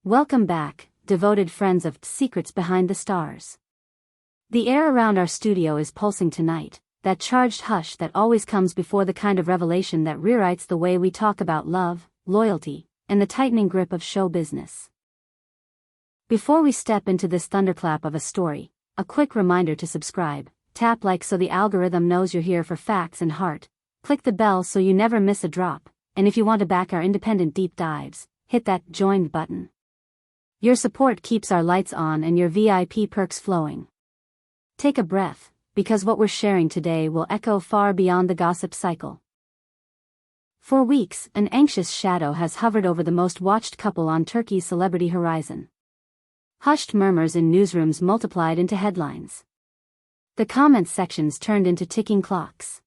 Welcome back, devoted friends of Secrets Behind the Stars. The air around our studio is pulsing tonight, that charged hush that always comes before the kind of revelation that rewrites the way we talk about love, loyalty, and the tightening grip of show business. Before we step into this thunderclap of a story, a quick reminder to subscribe, tap like so the algorithm knows you're here for facts and heart, click the bell so you never miss a drop, and if you want to back our independent deep dives, hit that join button. Your support keeps our lights on and your VIP perks flowing. Take a breath, because what we're sharing today will echo far beyond the gossip cycle. For weeks, an anxious shadow has hovered over the most watched couple on Turkey's celebrity horizon. Hushed murmurs in newsrooms multiplied into headlines. The comment sections turned into ticking clocks.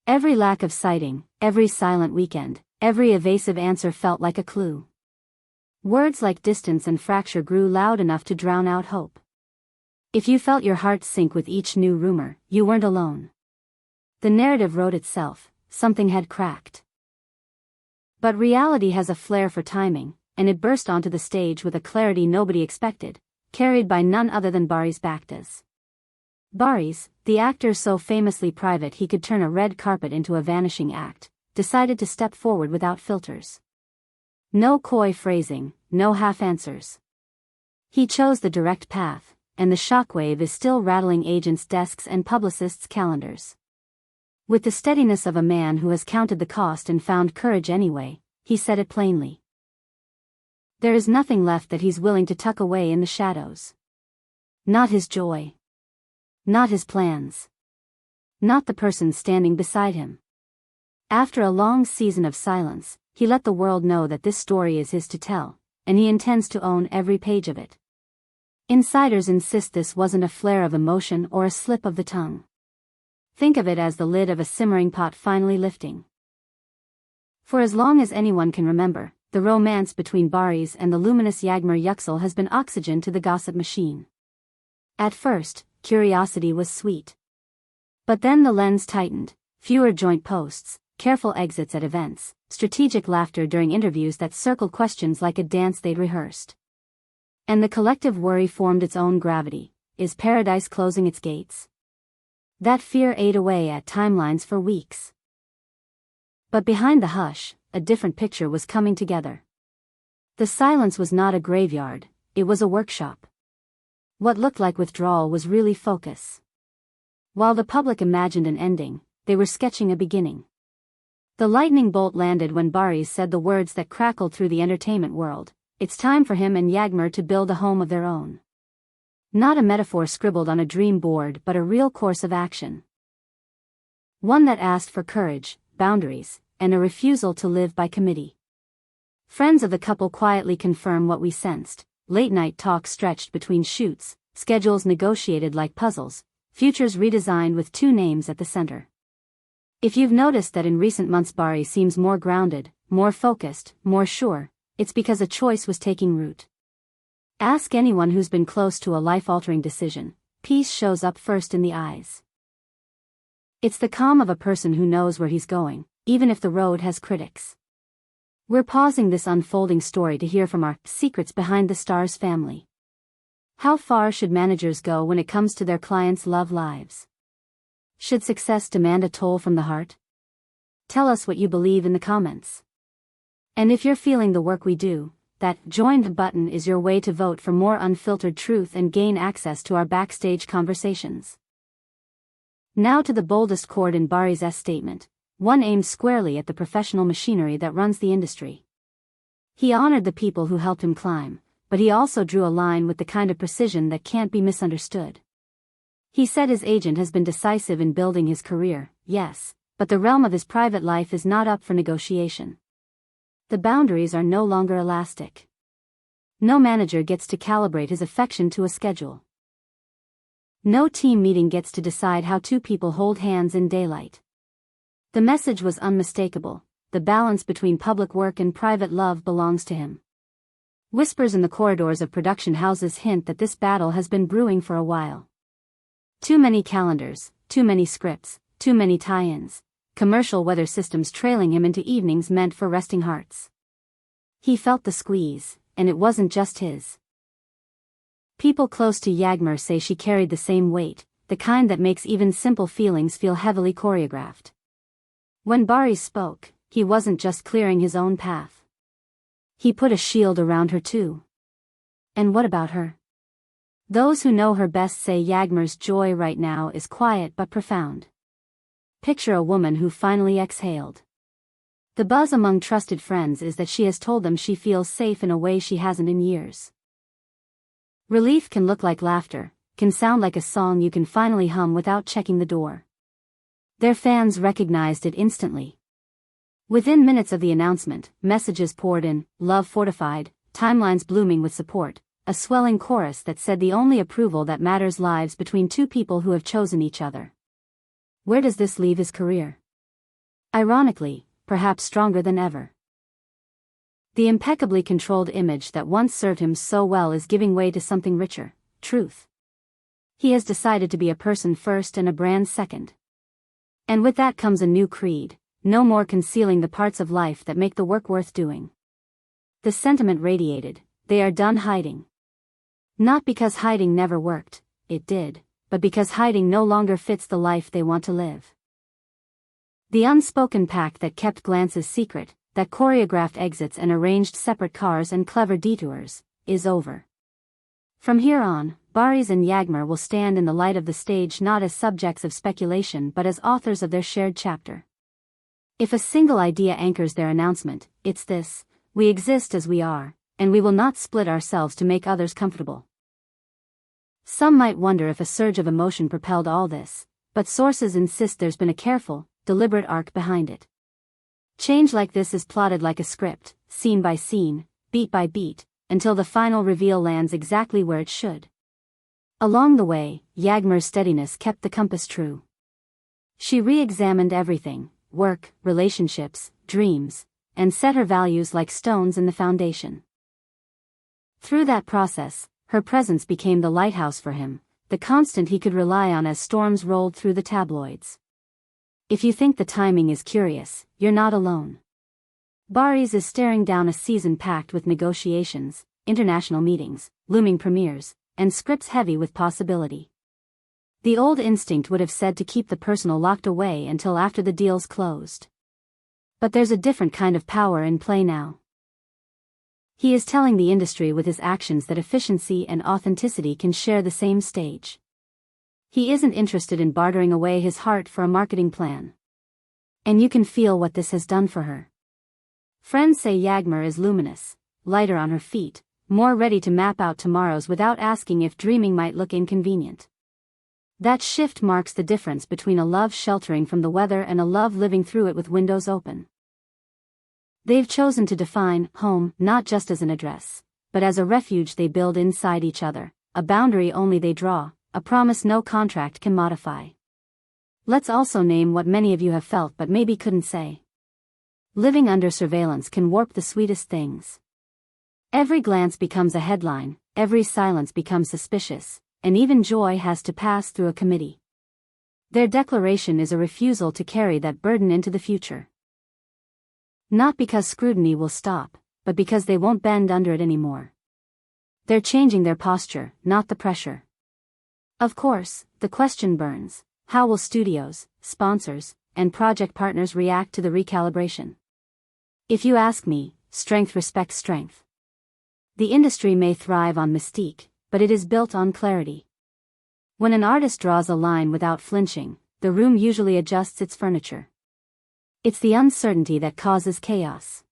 Every lack of sighting, every silent weekend, every evasive answer felt like a clue. Words like distance and fracture grew loud enough to drown out hope. If you felt your heart sink with each new rumor, you weren't alone. The narrative wrote itself, something had cracked. But reality has a flair for timing, and it burst onto the stage with a clarity nobody expected, carried by none other than Baktaş. Barış, the actor so famously private he could turn a red carpet into a vanishing act, decided to step forward without filters. No coy phrasing, no half-answers. He chose the direct path, and the shockwave is still rattling agents' desks and publicists' calendars. With the steadiness of a man who has counted the cost and found courage anyway, he said it plainly. There is nothing left that he's willing to tuck away in the shadows. Not his joy. Not his plans. Not the person standing beside him. After a long season of silence, he let the world know that this story is his to tell, and he intends to own every page of it. Insiders insist this wasn't a flare of emotion or a slip of the tongue. Think of it as the lid of a simmering pot finally lifting. For as long as anyone can remember, the romance between Barış and the luminous Yağmur Yüksel has been oxygen to the gossip machine. At first, curiosity was sweet. But then the lens tightened, fewer joint posts, careful exits at events, strategic laughter during interviews that circled questions like a dance they'd rehearsed. And the collective worry formed its own gravity. Is paradise closing its gates? That fear ate away at timelines for weeks. But behind the hush, a different picture was coming together. The silence was not a graveyard, it was a workshop. What looked like withdrawal was really focus. While the public imagined an ending, they were sketching a beginning. The lightning bolt landed when Barış said the words that crackled through the entertainment world. It's time for him and Yağmur to build a home of their own. Not a metaphor scribbled on a dream board but a real course of action. One that asked for courage, boundaries, and a refusal to live by committee. Friends of the couple quietly confirm what we sensed. Late-night talks stretched between shoots, schedules negotiated like puzzles, futures redesigned with two names at the center. If you've noticed that in recent months Barış seems more grounded, more focused, more sure, it's because a choice was taking root. Ask anyone who's been close to a life-altering decision, peace shows up first in the eyes. It's the calm of a person who knows where he's going, even if the road has critics. We're pausing this unfolding story to hear from our Secrets Behind the Stars family. How far should managers go when it comes to their clients' love lives? Should success demand a toll from the heart? Tell us what you believe in the comments. And if you're feeling the work we do, that join button is your way to vote for more unfiltered truth and gain access to our backstage conversations. Now to the boldest chord in Barış's statement, one aimed squarely at the professional machinery that runs the industry. He honored the people who helped him climb, but he also drew a line with the kind of precision that can't be misunderstood. He said his agent has been decisive in building his career, yes, but the realm of his private life is not up for negotiation. The boundaries are no longer elastic. No manager gets to calibrate his affection to a schedule. No team meeting gets to decide how two people hold hands in daylight. The message was unmistakable. The balance between public work and private love belongs to him. Whispers in the corridors of production houses hint that this battle has been brewing for a while. Too many calendars, too many scripts, too many tie-ins, commercial weather systems trailing him into evenings meant for resting hearts. He felt the squeeze, and it wasn't just his. People close to Yağmur say she carried the same weight, the kind that makes even simple feelings feel heavily choreographed. When Barış spoke, he wasn't just clearing his own path. He put a shield around her too. And what about her? Those who know her best say Yağmur's joy right now is quiet but profound. Picture a woman who finally exhaled. The buzz among trusted friends is that she has told them she feels safe in a way she hasn't in years. Relief can look like laughter, can sound like a song you can finally hum without checking the door. Their fans recognized it instantly. Within minutes of the announcement, messages poured in, love fortified, timelines blooming with support, a swelling chorus that said the only approval that matters lives between two people who have chosen each other. Where does this leave his career? Ironically, perhaps stronger than ever. The impeccably controlled image that once served him so well is giving way to something richer, truth. He has decided to be a person first and a brand second. And with that comes a new creed, no more concealing the parts of life that make the work worth doing. The sentiment radiated, they are done hiding. Not because hiding never worked, it did, but because hiding no longer fits the life they want to live. The unspoken pact that kept glances secret, that choreographed exits and arranged separate cars and clever detours, is over. From here on, Barış and Yağmur will stand in the light of the stage not as subjects of speculation but as authors of their shared chapter. If a single idea anchors their announcement, it's this: we exist as we are, and we will not split ourselves to make others comfortable. Some might wonder if a surge of emotion propelled all this, but sources insist there's been a careful, deliberate arc behind it. Change like this is plotted like a script, scene by scene, beat by beat, until the final reveal lands exactly where it should. Along the way, Yağmur's steadiness kept the compass true. She re-examined everything: work, relationships, dreams, and set her values like stones in the foundation. Through that process, her presence became the lighthouse for him, the constant he could rely on as storms rolled through the tabloids. If you think the timing is curious, you're not alone. Barış is staring down a season packed with negotiations, international meetings, looming premieres, and scripts heavy with possibility. The old instinct would have said to keep the personal locked away until after the deal's closed. But there's a different kind of power in play now. He is telling the industry with his actions that efficiency and authenticity can share the same stage. He isn't interested in bartering away his heart for a marketing plan. And you can feel what this has done for her. Friends say Yağmur is luminous, lighter on her feet, more ready to map out tomorrows without asking if dreaming might look inconvenient. That shift marks the difference between a love sheltering from the weather and a love living through it with windows open. They've chosen to define home not just as an address, but as a refuge they build inside each other, a boundary only they draw, a promise no contract can modify. Let's also name what many of you have felt but maybe couldn't say. Living under surveillance can warp the sweetest things. Every glance becomes a headline, every silence becomes suspicious, and even joy has to pass through a committee. Their declaration is a refusal to carry that burden into the future. Not because scrutiny will stop, but because they won't bend under it anymore. They're changing their posture, not the pressure. Of course, the question burns: how will studios, sponsors, and project partners react to the recalibration? If you ask me, strength respects strength. The industry may thrive on mystique, but it is built on clarity. When an artist draws a line without flinching, the room usually adjusts its furniture. It's the uncertainty that causes chaos.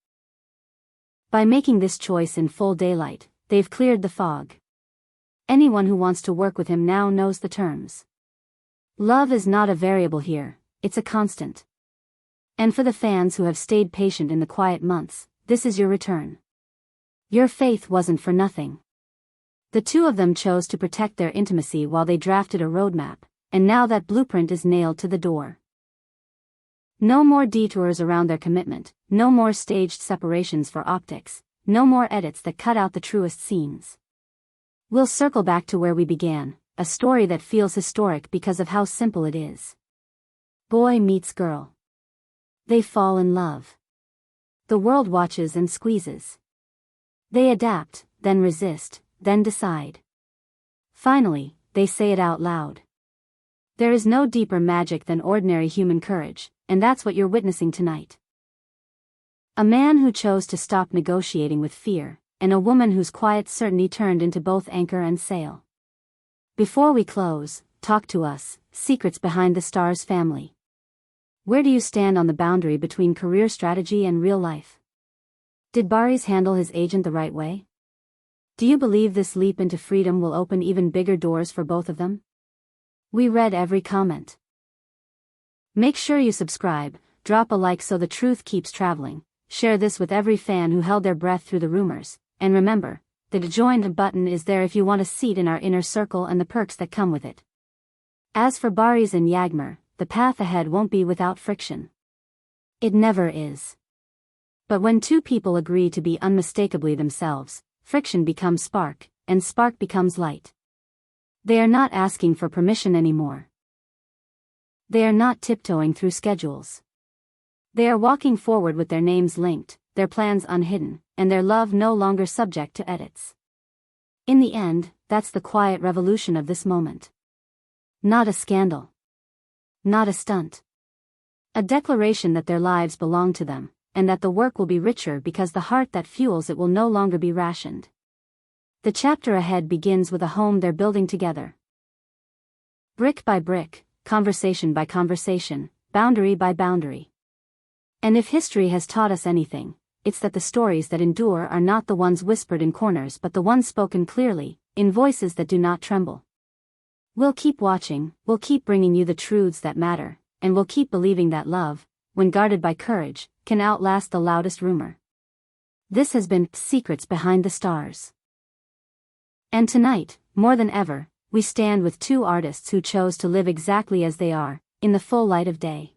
By making this choice in full daylight, they've cleared the fog. Anyone who wants to work with him now knows the terms. Love is not a variable here, it's a constant. And for the fans who have stayed patient in the quiet months, this is your return. Your faith wasn't for nothing. The two of them chose to protect their intimacy while they drafted a roadmap, and now that blueprint is nailed to the door. No more detours around their commitment, no more staged separations for optics, no more edits that cut out the truest scenes. We'll circle back to where we began, a story that feels historic because of how simple it is. Boy meets girl. They fall in love. The world watches and squeezes. They adapt, then resist, then decide. Finally, they say it out loud. There is no deeper magic than ordinary human courage, and that's what you're witnessing tonight. A man who chose to stop negotiating with fear, and a woman whose quiet certainty turned into both anchor and sail. Before we close, talk to us, Secrets Behind the Stars family. Where do you stand on the boundary between career strategy and real life? Did Barış handle his agent the right way? Do you believe this leap into freedom will open even bigger doors for both of them? We read every comment. Make sure you subscribe, drop a like so the truth keeps traveling, share this with every fan who held their breath through the rumors, and remember, the join button is there if you want a seat in our inner circle and the perks that come with it. As for Barış and Yağmur, the path ahead won't be without friction. It never is. But when two people agree to be unmistakably themselves, friction becomes spark, and spark becomes light. They are not asking for permission anymore. They are not tiptoeing through schedules. They are walking forward with their names linked, their plans unhidden, and their love no longer subject to edits. In the end, that's the quiet revolution of this moment. Not a scandal. Not a stunt. A declaration that their lives belong to them, and that the work will be richer because the heart that fuels it will no longer be rationed. The chapter ahead begins with a home they're building together. Brick by brick, conversation by conversation, boundary by boundary. And if history has taught us anything, it's that the stories that endure are not the ones whispered in corners but the ones spoken clearly, in voices that do not tremble. We'll keep watching, we'll keep bringing you the truths that matter, and we'll keep believing that love, when guarded by courage, can outlast the loudest rumor. This has been Secrets Behind the Stars. And tonight, more than ever, we stand with two artists who chose to live exactly as they are, in the full light of day.